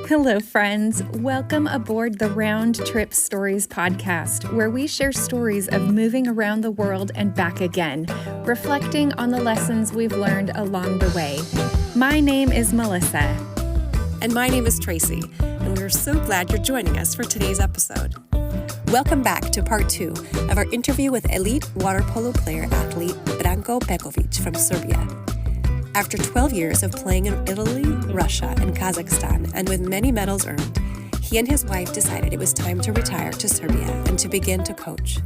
Hello, friends. Welcome aboard the Round Trip Stories podcast, where we share stories of moving around the world and back again, reflecting on the lessons we've learned along the way. My name is Melissa. And my name is Tracy, and we're so glad you're joining us for today's episode. Welcome back to part 2 of our interview with elite water polo player-athlete Branko Pekovic from Serbia. After 12 years of playing in Italy, Russia, and Kazakhstan, and with many medals earned, he and his wife decided it was time to retire to Serbia and to begin to coach.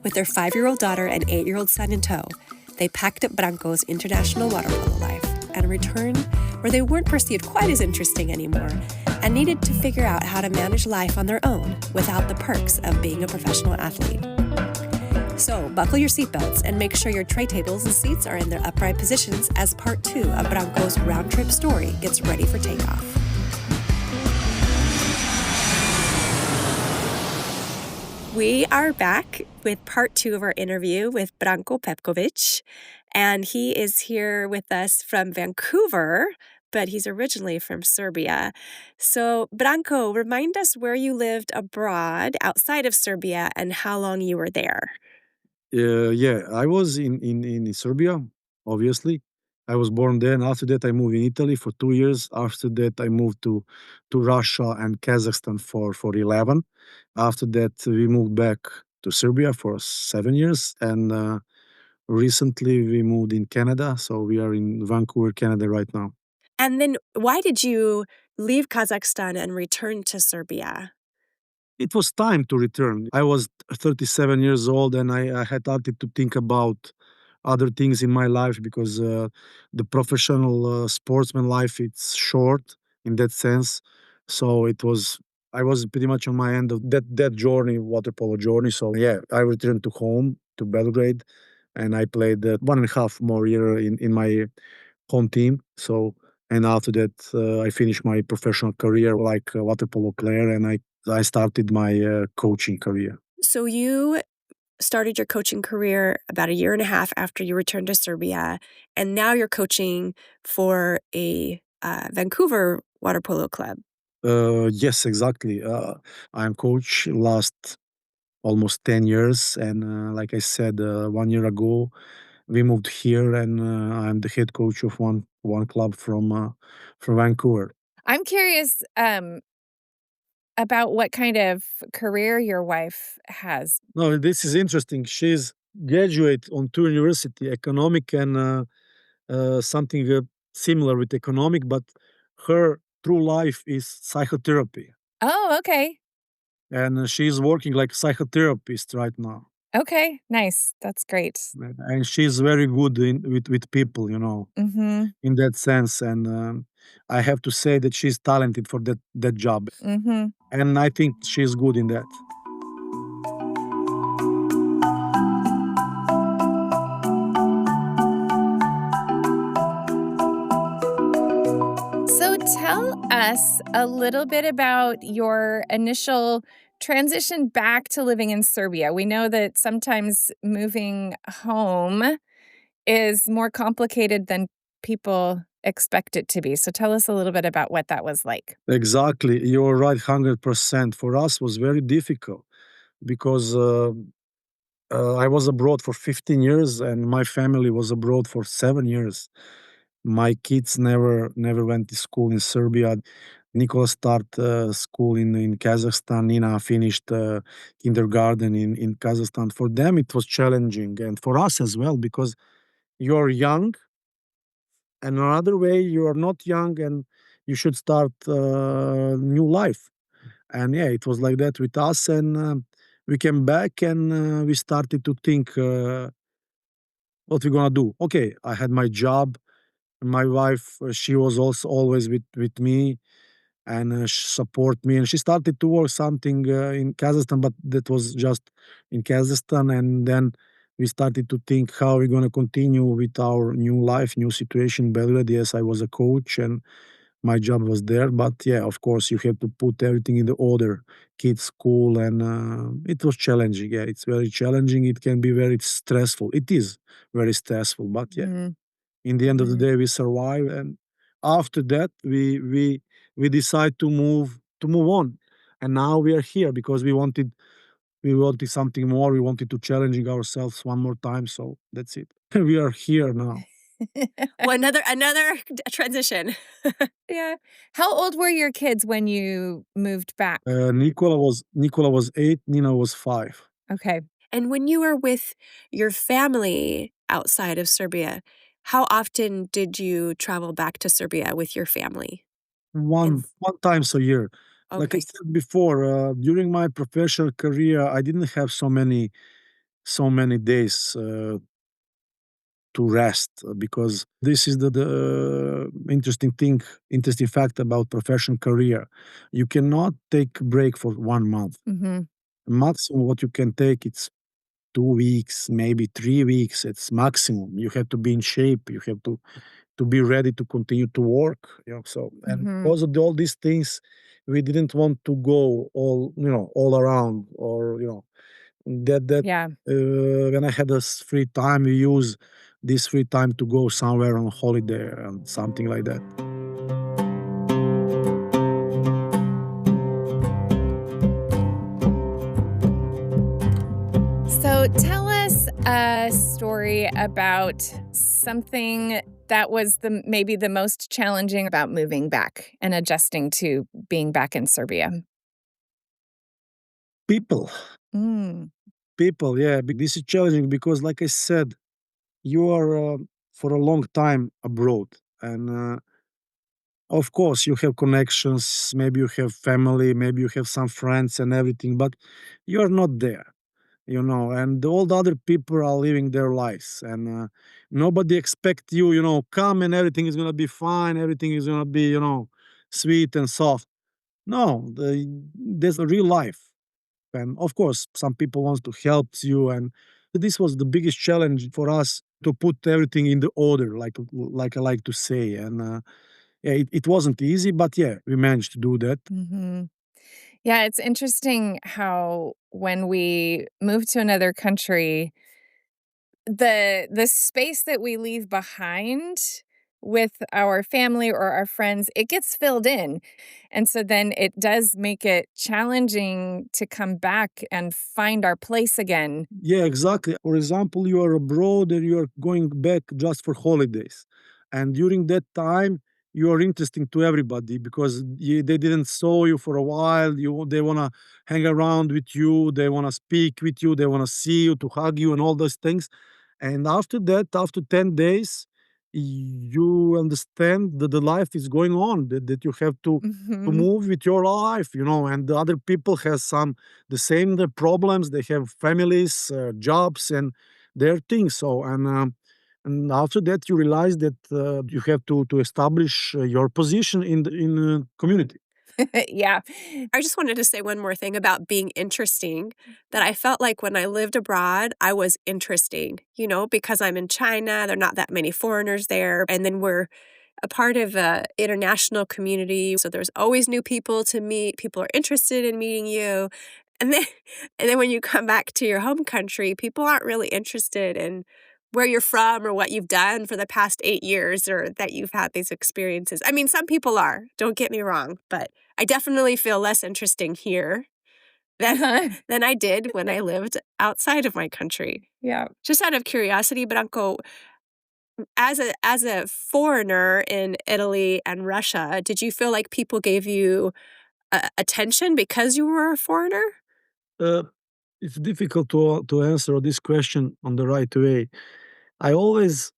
With their 5-year-old daughter and 8-year-old son in tow, they packed up Branko's international water polo life and returned where they weren't perceived quite as interesting anymore and needed to figure out how to manage life on their own without the perks of being a professional athlete. So, buckle your seatbelts and make sure your tray tables and seats are in their upright positions as part 2 of Branko's round trip story gets ready for takeoff. We are back with part 2 of our interview with Branko Pekovic, and he is here with us from Vancouver, but he's originally from Serbia. So, Branko, remind us where you lived abroad outside of Serbia and how long you were there. I was in Serbia, obviously. I was born there, and after that I moved in Italy for 2 years. After that I moved to Russia and Kazakhstan for 11. After that we moved back to Serbia for 7 years, and recently we moved in Canada, so we are in Vancouver, Canada right now. And then why did you leave Kazakhstan and return to Serbia? It was time to return. I was 37 years old, and I had started to think about other things in my life because the professional sportsman life, it's short in that sense. So I was pretty much on my end of that journey, water polo journey. So yeah, I returned to home to Belgrade, and I played 1.5 more year in my home team. So and after that, I finished my professional career like a water polo player, and I started my coaching career. So you started your coaching career about 1.5 years after you returned to Serbia, and now you're coaching for a Vancouver water polo club. Yes, exactly. I'm coach last almost 10 years, and like I said, 1 year ago, we moved here, and I'm the head coach of one club from Vancouver. I'm curious about what kind of career your wife has. No, this is interesting. She's graduate on two university, economic and something similar with economic, but her true life is psychotherapy, Oh, okay. and she's working like psychotherapist right now. Okay, nice. That's great. And she's very good with people, Mm-hmm. in that sense. And I have to say that she's talented for that job, Mm-hmm. and I think she's good in that. So tell us a little bit about your initial transition back to living in Serbia. We know that sometimes moving home is more complicated than people expect it to be. So tell us a little bit about what that was like. Exactly, you're right, 100%. For us, was very difficult because I was abroad for 15 years, and my family was abroad for 7 years. My kids never went to school in Serbia. Nikola started school in Kazakhstan. Nina finished kindergarten in Kazakhstan. For them, it was challenging, and for us as well, because you're young, and another way you are not young, and you should start new life. And yeah, it was like that with us, and we came back, and we started to think what we're gonna do. Okay, I had my job. My wife, she was also always with me, and support me, and she started to work something in Kazakhstan, but that was just in Kazakhstan. And then we started to think how we're going to continue with our new life, new situation in Belgrade. Yes, I was a coach, and my job was there, but yeah, of course you have to put everything in the order, kids school, and it was challenging. Yeah, it's very challenging. It can be very stressful. It is very stressful, but yeah, Mm-hmm. in the end of the day we survive, and After that, we decide to move on, and now we are here because we wanted something more. We wanted to challenging ourselves one more time. So that's it. We are here now. Well, another transition. Yeah. How old were your kids when you moved back? Nicola was 8. Nina was 5. Okay. And when you were with your family outside of Serbia, how often did you travel back to Serbia with your family? And One times a year. Like I okay. said before, during my professional career, I didn't have so many days to rest, because this is the interesting fact about professional career. You cannot take a break for 1 month. Mhm. Maximum what you can take, it's 2 weeks, maybe 3 weeks. It's maximum. You have to be in shape. You have to be ready to continue to work. So, and Mhm. because of all these things, we didn't want to go all around, or that Yeah. when I had this free time, we use this free time to go somewhere on holiday and something like that. So tell us a story about something that was maybe the most challenging about moving back and adjusting to being back in Serbia. People, Mm. people, yeah. This is challenging because, like I said, you are for a long time abroad, and of course you have connections. Maybe you have family, maybe you have some friends and everything, but you are not there. And all the other people are living their lives, and nobody expect you come and everything is gonna be fine, everything is gonna be sweet and soft. No, there's a real life, and of course some people wants to help you, and this was the biggest challenge for us, to put everything in the order, like I like to say. And yeah, it wasn't easy, but yeah, we managed to do that. Mhm. Yeah, it's interesting how when we move to another country, the space that we leave behind with our family or our friends, it gets filled in. And so then it does make it challenging to come back and find our place again. Yeah, exactly. For example, you are abroad and you are going back just for holidays. And during that time, you are interesting to everybody because they didn't saw you for a while. They want to hang around with you. They want to speak with you. They want to see you, to hug you and all those things. And after that, after 10 days, you understand that the life is going on, that you have to Mhm. move with your life, and the other people has the same problems. They have families, jobs, and their things. So, and after that, you realize that you have to establish your position in the community. Yeah. I just wanted to say one more thing about being interesting, that I felt like when I lived abroad, I was interesting, because I'm in China, there are not that many foreigners there, and then we're a part of a international community, so there's always new people to meet, people are interested in meeting you, and then and then when you come back to your home country, people aren't really interested in where you're from or what you've done for the past 8 years or that you've had these experiences. I mean, some people are, don't get me wrong, but I definitely feel less interesting here than Uh-huh. than I did when I lived outside of my country. Yeah. Just out of curiosity, Branko, as a foreigner in Italy and Russia, did you feel like people gave you attention because you were a foreigner? Uh, it's difficult to answer this question on the right way. I always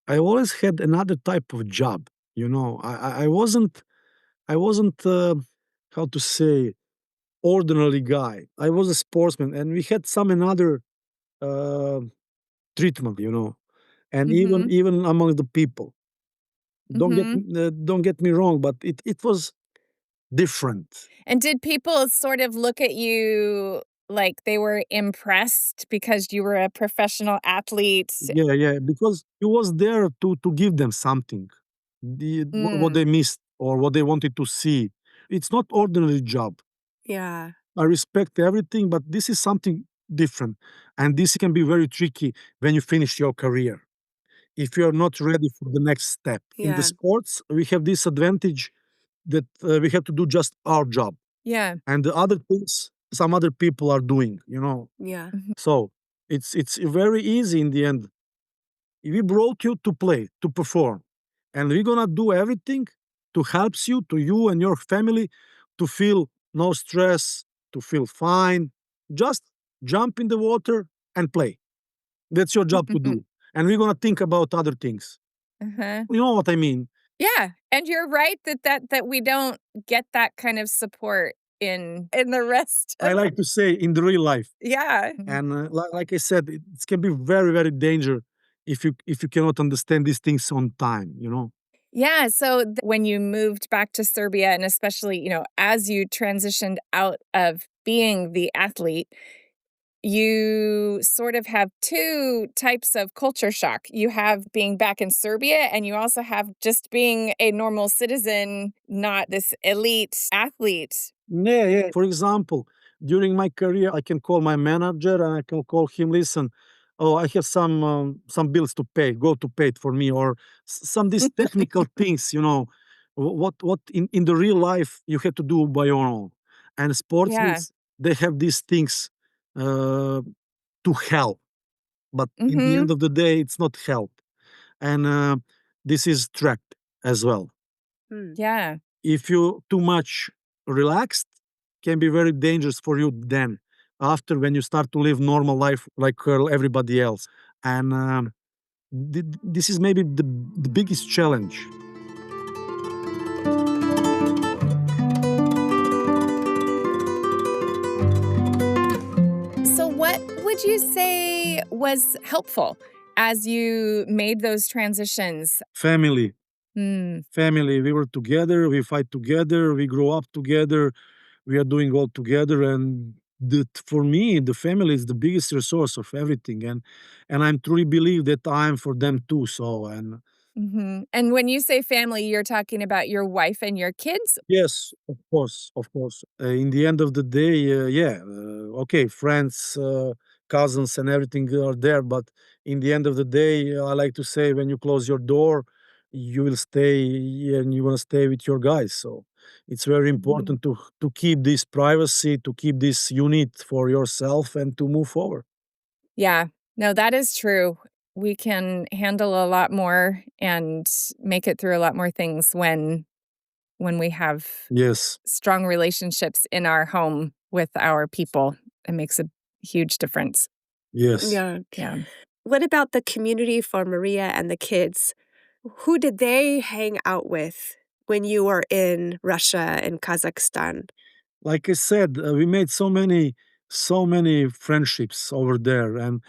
I always had another type of job. I wasn't how to say, ordinary guy. I was a sportsman, and we had some another uh, treatment, and even Mhm. even among the people. Mhm. Don't get me wrong, but it was different. And did people sort of look at you like they were impressed because you were a professional athlete? Yeah, yeah, because you was there to give them something, what Mm. they missed or what they wanted to see. It's not ordinary job. Yeah. I respect everything, but this is something different, and this can be very tricky when you finish your career. if you're not ready for the next step. In the Yeah. sports, we have this advantage that we have to do just our job. Yeah. And the other things, some other people are doing, Yeah. Mhm. So it's very easy in the end. We brought you to play, to perform, and we're gonna do everything to helps you, to you and your family, to feel no stress, to feel fine. Just jump in the water and play. That's your job to do. And we're gonna think about other things. Uh-huh. You know what I mean? Yeah, and you're right that we don't get that kind of support in the rest I of like to say in the real life. yeah. And like I said, it can be very, very dangerous if you cannot understand these things on time. Yeah, so when you moved back to Serbia and especially, as you transitioned out of being the athlete, you sort of have 2 types of culture shock. You have being back in Serbia, and you also have just being a normal citizen, not this elite athlete. Yeah, yeah. For example, during my career, I can call my manager and I can call him, listen, oh, I have some bills to pay, go to pay it for me, or some these technical things. What in the real life you have to do by your own. And sportsmen, Yeah. they have these things uh, to help, but in the Mhm. end of the day, it's not help. And this is tracked as well. Mm. Yeah. If you too much relaxed, can be very dangerous for you then after when you start to live normal life like everybody else. And this is maybe the biggest challenge. So what would you say was helpful as you made those transitions? Family, Mm, family, we were together, we fight together, we grow up together, we are doing all together. And for me, the family is the biggest resource of everything. And I truly believe that I'm for them too. So, and mhm. And when you say family, you're talking about your wife and your kids? yes, of course, of course. In the end of the day, yeah, okay, friends, cousins, and everything are there. But in the end of the day, I like to say, when you close your door, you will stay and you want to stay with your guys. So it's very Mhm. important to keep this privacy, to keep this unit for yourself, and to move forward. Yeah. No, that is true. We can handle a lot more and make it through a lot more things when we have Yes, strong relationships in our home with our people. It makes a huge difference. yes. Yeah. Yeah. What about the community for Maria and the kids? Who did they hang out with when you were in Russia and Kazakhstan? Like I said, we made so many friendships over there, and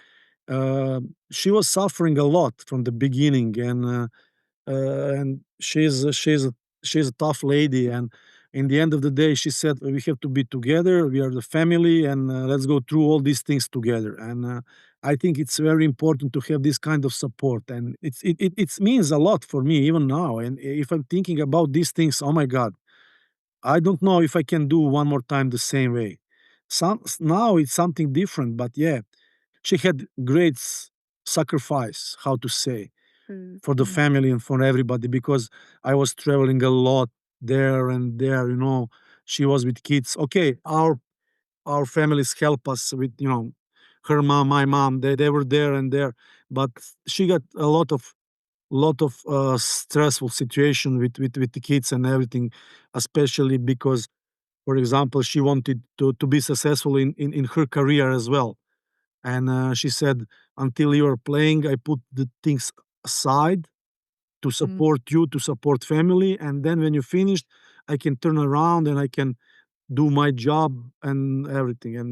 she was suffering a lot from the beginning, and she's a tough lady. And in the end of the day, she said, "We have to be together. We are the family, and let's go through all these things together." And I think it's very important to have this kind of support, and it means a lot for me even now. And if I'm thinking about these things, oh my God, I don't know if I can do one more time the same way. Now it's something different, but yeah, she had great sacrifice, how to say, Mm. for the Mm. family and for everybody, because I was traveling a lot there and there. She was with kids. Okay, our families help us with, her mom, my mom, they were there and there, but she got a lot of stressful situation with the kids and everything, especially because, for example, she wanted to be successful in her career as well. And she said, until you are playing, I put the things aside to Mm. support you, to support family. And then when you finished, I can turn around and I can do my job and everything. And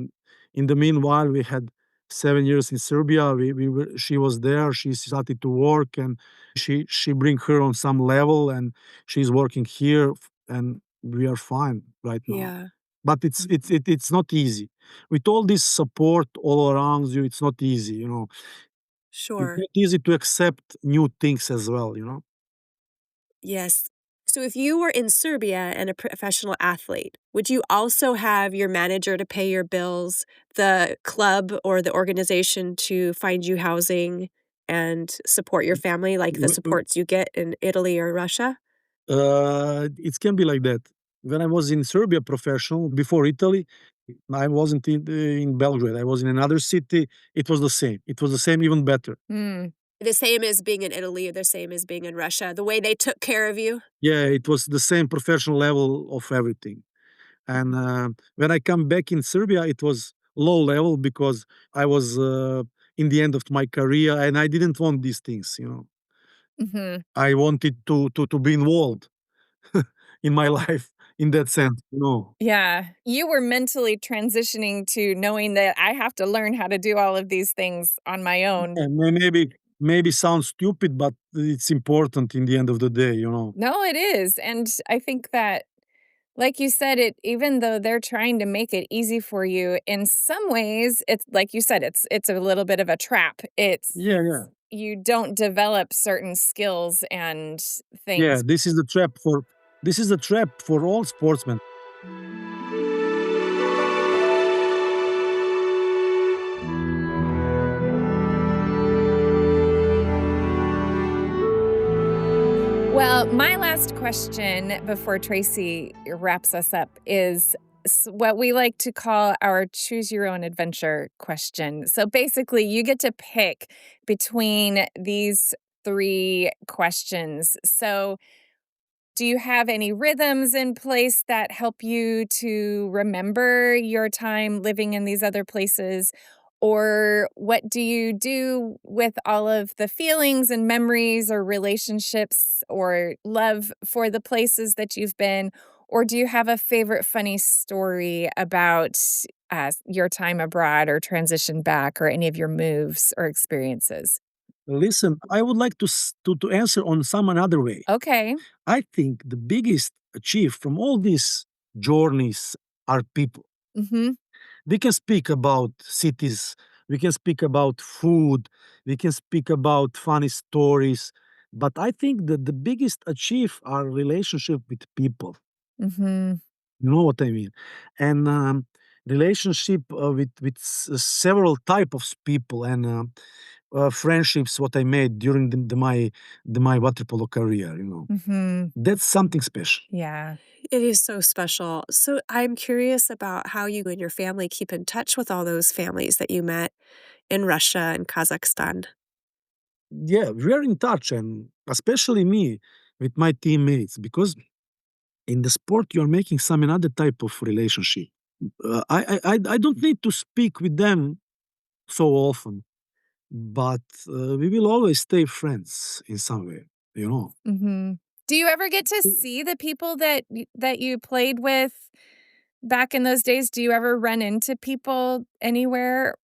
in the meanwhile, we had 7 years in Serbia. She was there. She started to work, and she bring her on some level, and she's working here, and we are fine right now. Yeah, But it's not easy with all this support all around you. It's not easy. It's sure. not easy to accept new things as well. Yes. So if you were in Serbia and a professional athlete, would you also have your manager to pay your bills, the club or the organization to find you housing? and support your family like the W- w- supports you get in Italy or Russia? it can be like that. When I was in Serbia professional before Italy, I wasn't in Belgrade. I was in another city. It was the same. It was the same, even better. Mm. The same as being in Italy, or the same as being in Russia, the way they took care of you? Yeah, it was the same professional level of everything. And when I come back in Serbia, it was low level because I was in the end of my career, and I didn't want these things. Mhm. I wanted to be involved in my life in that sense. Yeah. You were mentally transitioning to knowing that I have to learn how to do all of these things on my own. And maybe sounds stupid, but it's important in the end of the day. No, it is, and I think that, like you said, it even though they're trying to make it easy for you, in some ways, it's like you said, it's a little bit of a trap. It's Yeah, yeah, you don't develop certain skills and yeah. things. This is the trap for all sportsmen. Well, my last question before Tracy wraps us up is what we like to call our choose your own adventure question. So basically, you get to pick between these three questions. So do you have any rhythms in place that help you to remember your time living in these other places? Or what do you do with all of the feelings and memories or relationships or love for the places that you've been? Or do you have a favorite funny story about your time abroad or transition back or any of your moves or experiences? Listen, I would like to answer on some another way. Okay. I think the biggest achieve from all these journeys are people. Mm-hmm. We can speak about cities, we can speak about food, we can speak about funny stories, but I think that the biggest achieve are relationship with people. Mm-hmm. You know what I mean? And relationship with several type of people and friendships what I made during my water polo career. Mm-hmm. That's something special. Yeah. It is so special. So I'm curious about how you and your family keep in touch with all those families that you met in Russia and Kazakhstan. Yeah, we're in touch, and especially me with my teammates, because in the sport you're making some another type of relationship. I don't need to speak with them so often, but we will always stay friends in some way. Mhm. Do you ever get to see the people that you played with back in those days? Do you ever run into people anywhere?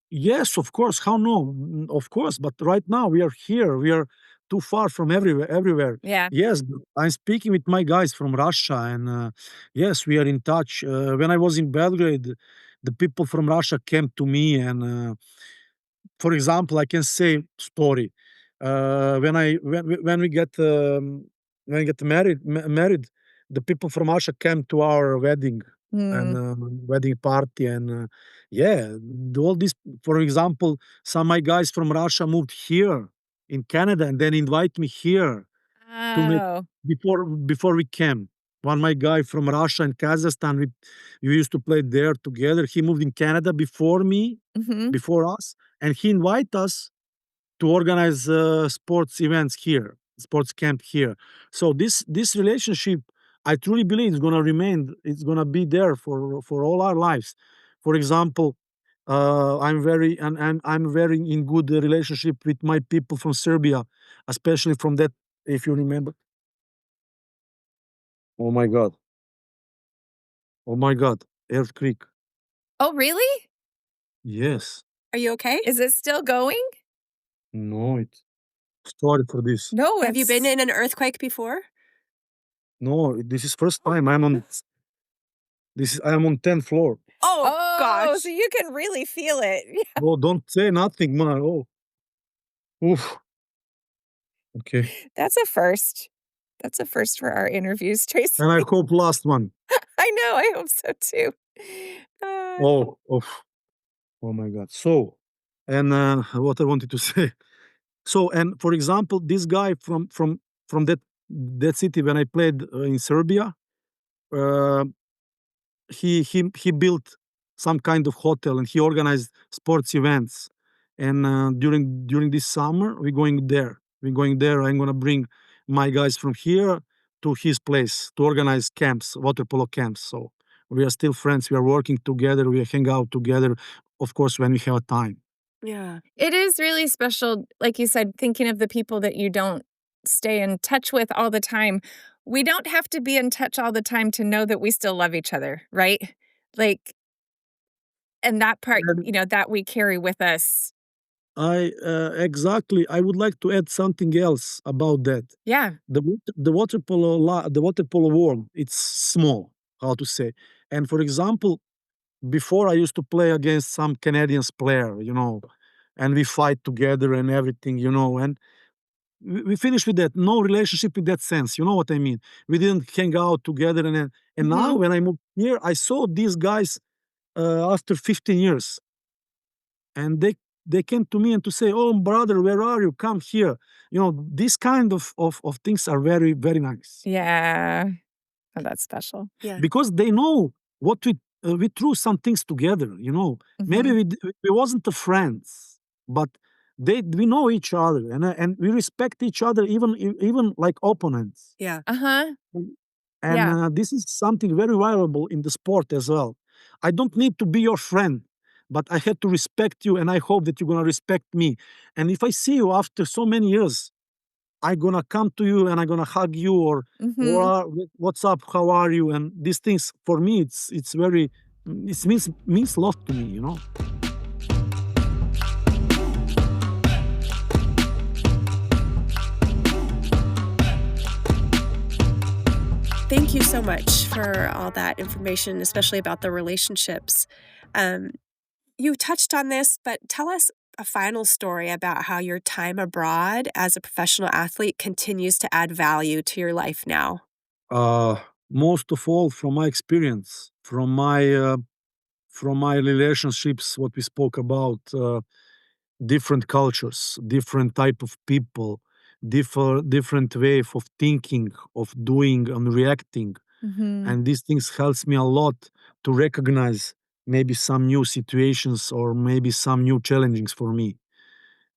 Yes, of course. How no? Of course. But right now we are here. We are too far from everywhere. Everywhere. Yeah. Yes, I'm speaking with my guys from Russia, and yes, we are in touch. When I was in Belgrade, the people from Russia came to me, and for example, I can say story. When we get married, the people from Russia came to our wedding and Mm. wedding party, and yeah, all this. For example, some of my guys from Russia moved here in Canada and then invite me here to make Oh. before we came. One my guy from Russia and Kazakhstan, we used to play there together. He moved in Canada before me, Mhm. before us, and he invite us to organize sports events here, sports camp here. So this relationship, I truly believe, is gonna remain. It's gonna be there for all our lives. For example, I'm very in good relationship with my people from Serbia, especially from that. If you remember, oh my god, oh my god, earthquake. Oh, really? Yes, Are you okay? Is it still going? no, it's sorry for this. No, Have you been it's in an earthquake before? No, this is first time I am on 10th floor. Oh Oh, so gosh. you can really feel it. Yeah. Oh, don't say nothing, man. Oh, oof. Okay. That's a first. That's a first for our interviews, Tracy. And I hope last one. I know, I hope so too. Uh, Oh, oh my God. So, and what I wanted to say. So, and for example, this guy from that city when I played in Serbia, uh, he built some kind of hotel and he organized sports events. And during this summer, we're going there. We're going there. I'm gonna bring my guys from here to his place to organize camps, water polo camps. So we are still friends. We are working together. We hang out together, of course, when we have time. Yeah. It is really special, like you said, thinking of the people that you don't stay in touch with all the time. We don't have to be in touch all the time to know that we still love each other, right? Like, and that part, And that we carry with us. I exactly. I would like to add something else about that. Yeah. The water polo world, it's small, how to say. And for example, before I used to play against some Canadians player, and we fight together and everything, and we finished with that. No relationship in that sense. You know what I mean? We didn't hang out together, and now Mhm. when I moved here, I saw these guys after 15 years, and they came to me and to say, "Oh, brother, where are you? Come here." These kind of things are very, very nice Yeah. Oh, that's special. Yeah. because they know what we threw some things together. Maybe Mhm. we wasn't the friends, but we know each other and we respect each other even like opponents. Yeah. Uh-huh. And Yeah. this is something very valuable in the sport as well. I don't need to be your friend, but I have to respect you, and I hope that you're gonna respect me. And if I see you after so many years, I'm gonna come to you and I'm gonna hug you or Mhm. what's up, how are you? And these things for me, it's very it means a lot to me. Thank you so much for all that information, especially about the relationships. Um, you touched on this, but tell us a final story about how your time abroad as a professional athlete continues to add value to your life now. Uh, Most of all, from my experience, from my relationships, what we spoke about. Different cultures, different type of people, different way of thinking, of doing and reacting. Mhm. And these things helps me a lot to recognize maybe some new situations or maybe some new challenges for me.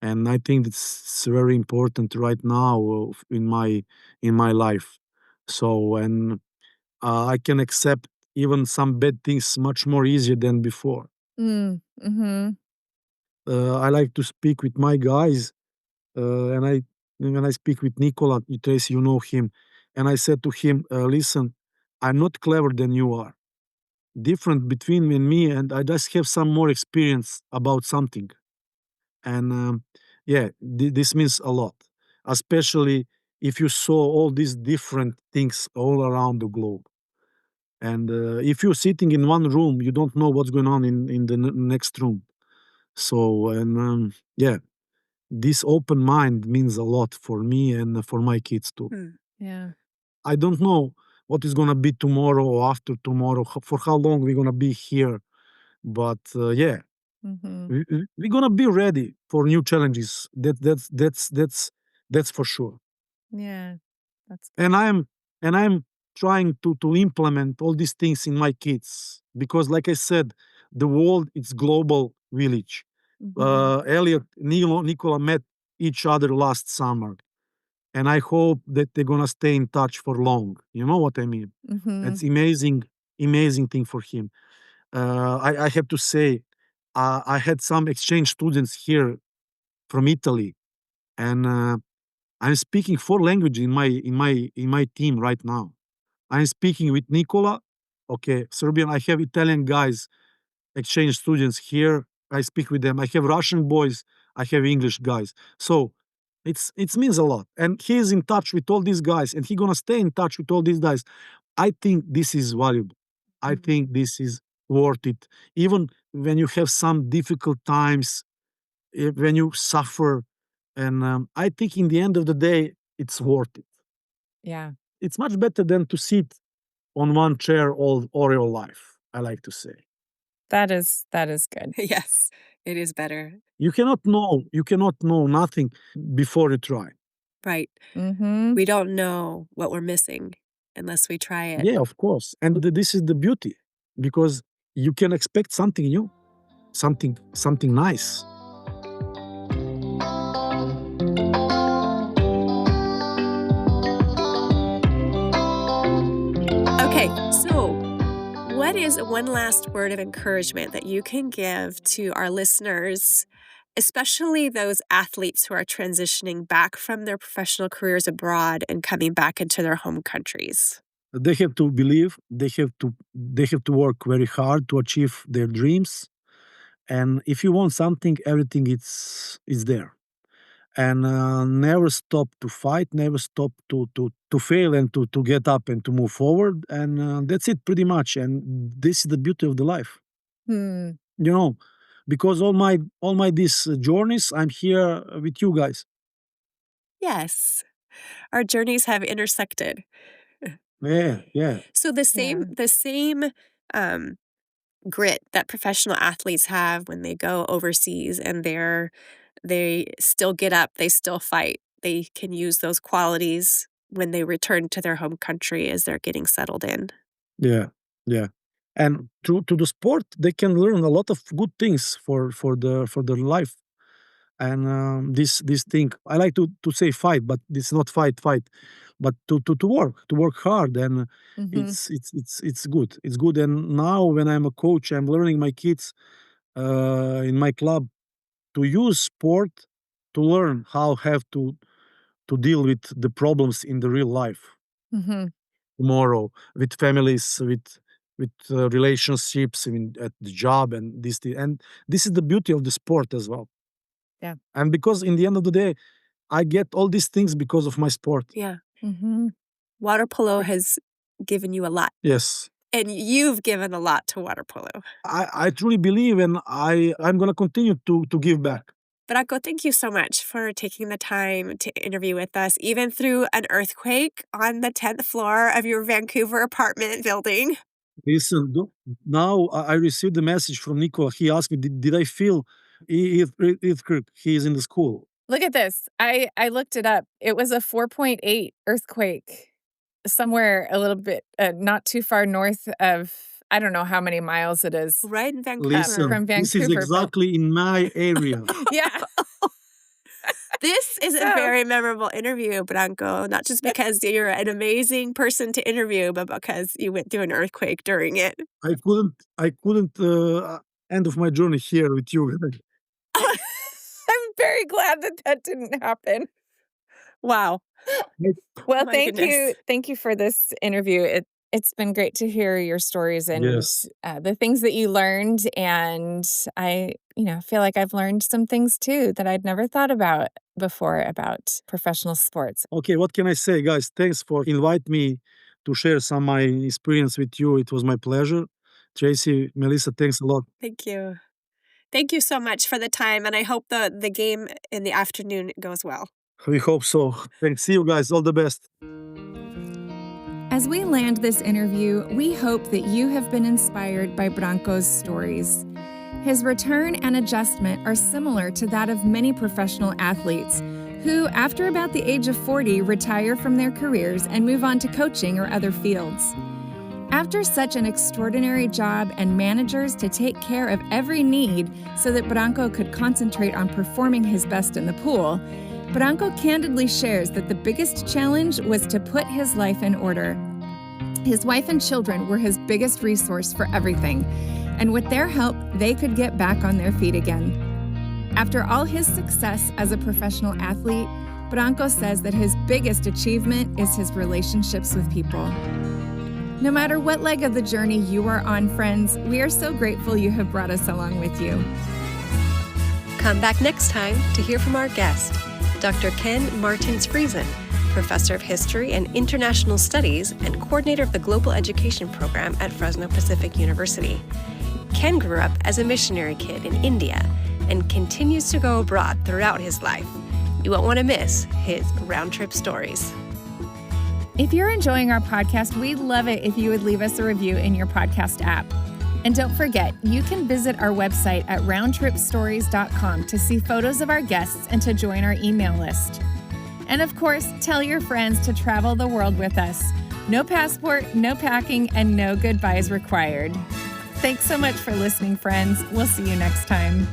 And I think it's very important right now in my life. So and I can accept even some bad things much more easier than before. Mm. Mhm. I like to speak with my guys. And when I speak with Nicola, Tracy, you know him, and I said to him, "Listen, I'm not clever than you are. Different between me and me, and I just have some more experience about something." And yeah, this means a lot, especially if you saw all these different things all around the globe. And if you're sitting in one room, you don't know what's going on in the next room. So, and yeah, this open mind means a lot for me and for my kids too. Hmm. Yeah. I don't know what is gonna be tomorrow or after tomorrow, for how long we're gonna be here, but yeah, Mhm. we're gonna be ready for new challenges. That's for sure. Yeah. That's And good. I'm trying to implement all these things in my kids because, like I said, the world is global village. Mhm. Elliot, Nicola met each other last summer, and I hope that they're gonna stay in touch for long. You know what I mean? It's Mhm. amazing, amazing thing for him. I have to say, I had some exchange students here from Italy, and I'm speaking four languages in my team right now. I'm speaking with Nicola, okay, Serbian. I have Italian guys exchange students here. I speak with them. I have Russian boys. I have English guys. So it means a lot. And he is in touch with all these guys, and he gonna stay in touch with all these guys. I think this is valuable. I Mhm. think this is worth it. Even when you have some difficult times, when you suffer, and I think in the end of the day, it's worth it. Yeah. It's much better than to sit on one chair all your life. I like to say. That is good. Yes. It is better. You cannot know nothing before you try. Right. Mhm. We don't know what we're missing unless we try it. Yeah, of course. And this is the beauty, because you can expect something new, something nice. Okay, so what is one last word of encouragement that you can give to our listeners, especially those athletes who are transitioning back from their professional careers abroad and coming back into their home countries? They have to believe, they have to work very hard to achieve their dreams. And if you want something, everything is there. And never stop to fight, never stop to fail, and to get up and to move forward. And that's it pretty much. And this is the beauty of the life, Hmm. you know, because all my these journeys, I'm here with you guys. Yes, our journeys have intersected. Yeah, yeah, So the Yeah. same um, grit that professional athletes have when they go overseas and they still get up, they still fight. They can use those qualities when they return to their home country as they're getting settled in. yeah, yeah. And through to the sport, they can learn a lot of good things for their life. And this thing, I like to say fight, but it's not fight, but to work hard. And Mhm. it's good, it's good. And now when I'm a coach, I'm learning my kids in my club to use sport to learn how have to deal with the problems in the real life Mhm. tomorrow, with families, with relationships, I mean, at the job, and and this is the beauty of the sport as well. Yeah. And because in the end of the day, I get all these things because of my sport. Yeah. Mhm. Water polo has given you a lot, Yes. and you've given a lot to water polo. I truly believe, and I'm gonna continue to give back. Branko, thank you so much for taking the time to interview with us, even through an earthquake on the 10th floor of your Vancouver apartment building. Listen, now I received a message from Nicola. He asked me, did I feel earthquake? He is in the school. Look at this. I looked it up. It was a 4.8 earthquake somewhere a little bit, not too far north of, I don't know how many miles it is, Right in Listen, Vancouver. from this is Vancouver, but exactly in my area. yeah. This is a So very memorable interview, Branko, not just because you're an amazing person to interview, but because you went through an earthquake during it. I couldn't end of my journey here with you. I'm very glad that that didn't happen. Wow. Well, My goodness. thank you for this interview. It's been great to hear your stories and Yes. the things that you learned, and I, feel like I've learned some things too that I'd never thought about before about professional sports. Okay, what can I say, guys? Thanks for invite me to share some my experience with you. It was my pleasure. Tracy, Melissa, thanks a lot. Thank you. Thank you so much for the time, and I hope the game in the afternoon goes well. We hope so. Thanks. See you guys. All the best. As we land this interview, we hope that you have been inspired by Branko's stories. His return and adjustment are similar to that of many professional athletes who, after about the age of 40, retire from their careers and move on to coaching or other fields. After such an extraordinary job and managers to take care of every need so that Branko could concentrate on performing his best in the pool, Branko candidly shares that the biggest challenge was to put his life in order. His wife and children were his biggest resource for everything, and with their help, they could get back on their feet again. After all his success as a professional athlete, Branko says that his biggest achievement is his relationships with people. No matter what leg of the journey you are on, friends, we are so grateful you have brought us along with you. Come back next time to hear from our guest, Dr. Ken Martins-Friesen, Professor of History and International Studies and Coordinator of the Global Education Program at Fresno Pacific University. Ken grew up as a missionary kid in India and continues to go abroad throughout his life. You won't want to miss his round-trip stories. If you're enjoying our podcast, we'd love it if you would leave us a review in your podcast app. And don't forget, you can visit our website at roundtripstories.com to see photos of our guests and to join our email list. And of course, tell your friends to travel the world with us. No passport, no packing, and no goodbyes required. Thanks so much for listening, friends. We'll see you next time.